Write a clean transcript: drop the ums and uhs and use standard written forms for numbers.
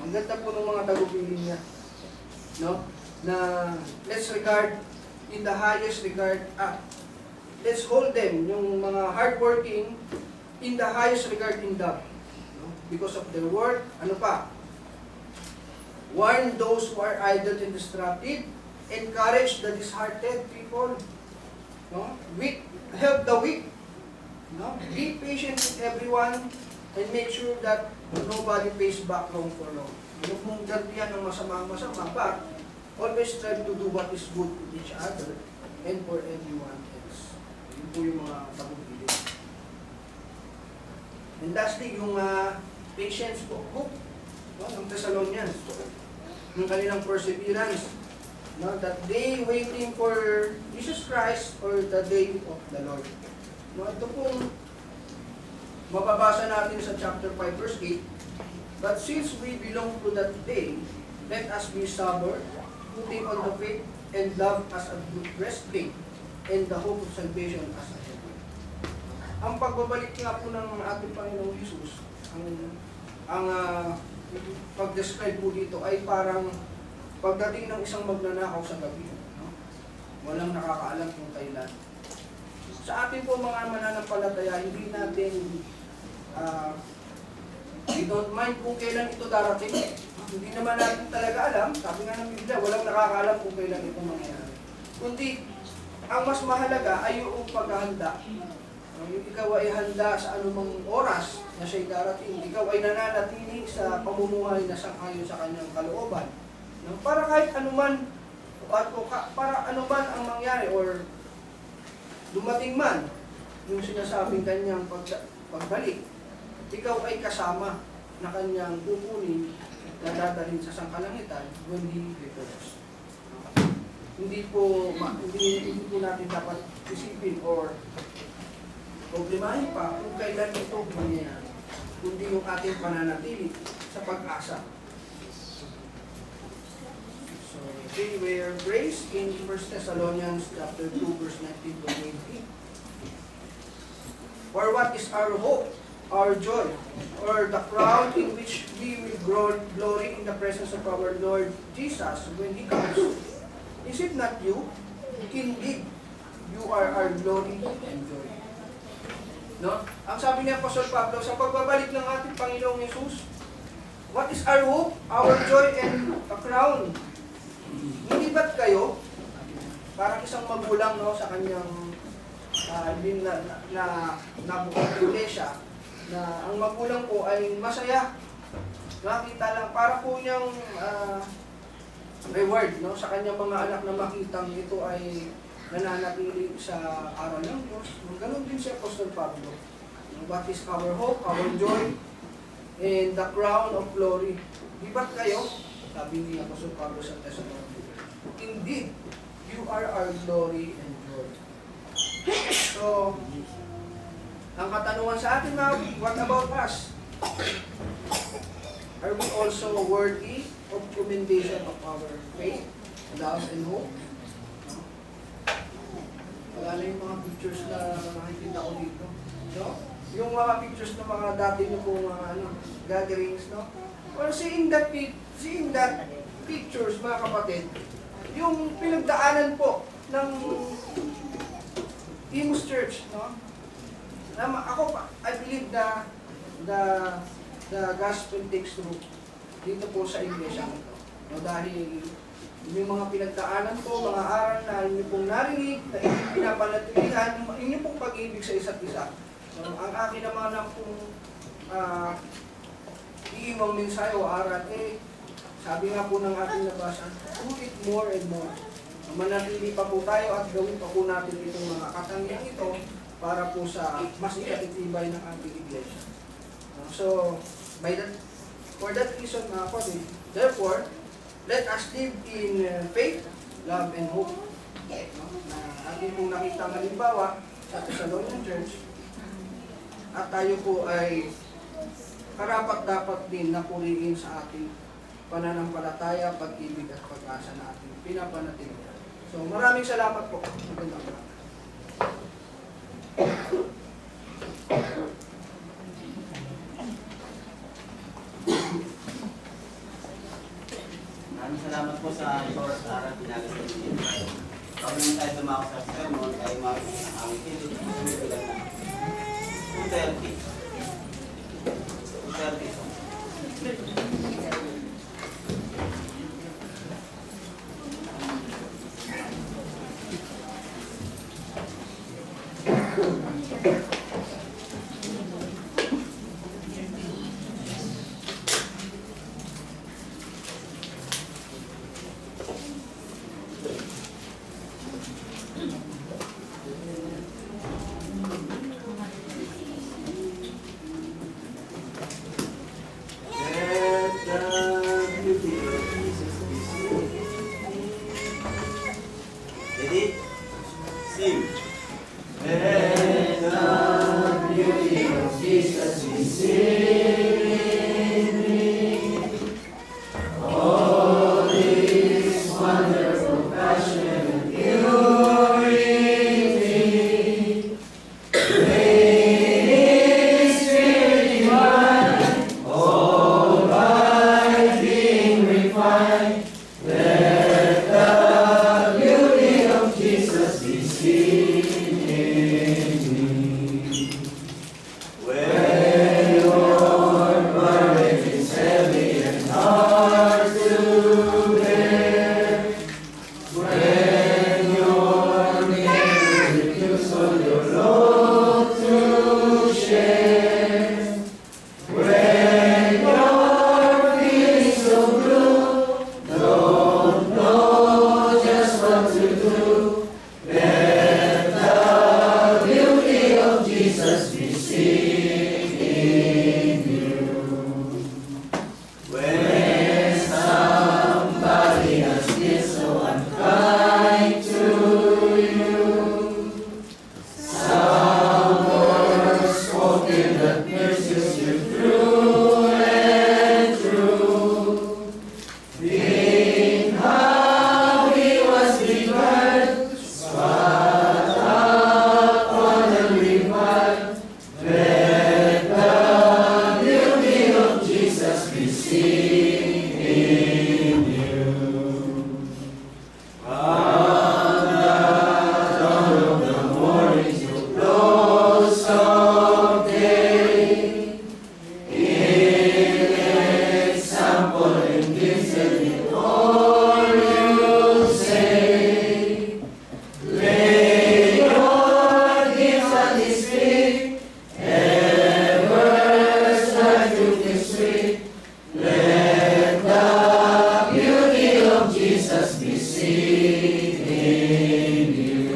Ang ganda po ng mga tagubilin niya. No? Na let's regard in the highest regard, let's hold them, yung mga hardworking, in the highest regard in love. No? Because of their work, ano pa? Warn those who are idle and destructive, encourage the disheartened people, no? Help the weak, no? Be patient with everyone, and make sure that nobody pays back wrong for wrong. Huwag mong gantihan ng masama, but always strive to do what is good to each other and for everyone else. Yun po yung mga tagubilin. And lastly, yung patience po, hope, no? Ng Thessalonians, yung kanilang perseverance, no? That day waiting for Jesus Christ or the day of the Lord. No? Ito pong mababasa natin sa chapter 5 verse 8. But since we belong to that day, let us be sober, putting on the faith and love as a good breastplate, and the hope of salvation as a helmet. Ang pagbabalik nga po ng ating Panginoong Jesus, ang pag-describe po dito ay parang pagdating ng isang magnanakaw sa gabi. No? Walang nakakaalam kung kailan. Sa atin po mga mananampalataya, hindi natin we don't mind kung kailan ito darating. Hindi naman natin talaga alam. Sabi nga ng Biblia, walang nakakaalam kung kailan ito mangyayari. Kundi, ang mas mahalaga ay yung paghahanda. Yung ikaw ay handa sa anumang oras na siya'y darating. Ikaw ay nananatili sa pamumuhay na sangayon sa kanyang kalooban. Para kahit anuman, para anuman ang mangyari or dumating man yung sinasabing kanyang pagbalik, ikaw ay kasama na kanyang kukunin na dadalhin sa sangkalangitan when he returns. Hindi po natin dapat isipin or problemahin pa kung kailan ito mangyayari, kundi yung ating pananatili sa pag-asa. So, okay, we are grace in 1 Thessalonians chapter 2 verse 19 to 20. For what is our hope, our joy, or the crown in which we will glory in the presence of our Lord Jesus when He comes? Is it not you? Indeed, you are our glory and joy. No? Ang sabi ni Apostol Pablo, sa pagbabalik ng ating Panginoong Jesus, what is our hope, our joy, and a crown? Hindi ba't kayo, parang isang magulang, no, sa kanyang nabuong iglesia, na ang magulang po ay masaya. Nakita lang, para po niyang reward, no, sa kanyang mga anak na makitang ito ay nananatili sa araw ng Diyos. Ganon din si Apostol Pablo. What is our hope, our joy, and the crown of glory? Di ba't kayo? Sabi ni Apostol Pablo sa Thessalonians. Indeed, you are our glory and joy. So, ang katanungan sa atin na, what about us? Are we also worthy of commendation of our faith, love, and hope? Wala na yung mga pictures na nakikita ko dito. No? Yung mga pictures ng mga dati nyo po mga gatherings, no? Well, seeing that pictures, mga kapatid, yung pinagdaanan po ng Imus Church, no? Ako, I believe the gospel takes root dito po sa iglesia ito. No, dahil yung mga pinagdaanan po, mga aral na inyo pong narinig, na inyong pinapanatilihan, inyo pong pag-ibig sa isa't isa. So, ang akin naman ang pong iiwang mensahe o aral, sabi nga po ng ating nabasa, do it more and more. Manatili pa po tayo at gawin pa po natin itong mga katangiang ito para po sa mas ikatitibay ng ating iglesia. So, for that reason, mga kapatid, therefore, let us live in faith, love, and hope. Na ating pong nakita ng halimbawa sa Thessalonian Church, at tayo po ay karapat-dapat din na purihin sa ating pananampalataya, pag-ibig at pag-asa na ating pinapanatilihan. So, maraming salamat po. Magandang umaga. Maraming salamat po sa oras na araw pinagos sa inyo. Bago naman tayo dumako sa sermon, tayo makikita ng aming kilit. Bilang na 2:30. 2:30. Ready? Sing. Let the beauty of Jesus be seen. All this wonderful passion and purity. Great Spirit divine, all by being refined. Let the beauty of Jesus be seen in me. When your burden is heavy and hard to bear, when your neighbor refuse on your load to share, when your feelings so blue, don't know just what to do, let the beauty of Jesus be seen in you. When somebody has been so unkind to you, some words spoken that pierces you through and through, think how he was reviled, spat upon and reviled. Let the beauty of Jesus be seen in you. From the dawn of the morning till close of day, in example and gifts and in all you say, lay your gifts at His feet, ever strive to be sweet. Let the beauty of Jesus be seen in you.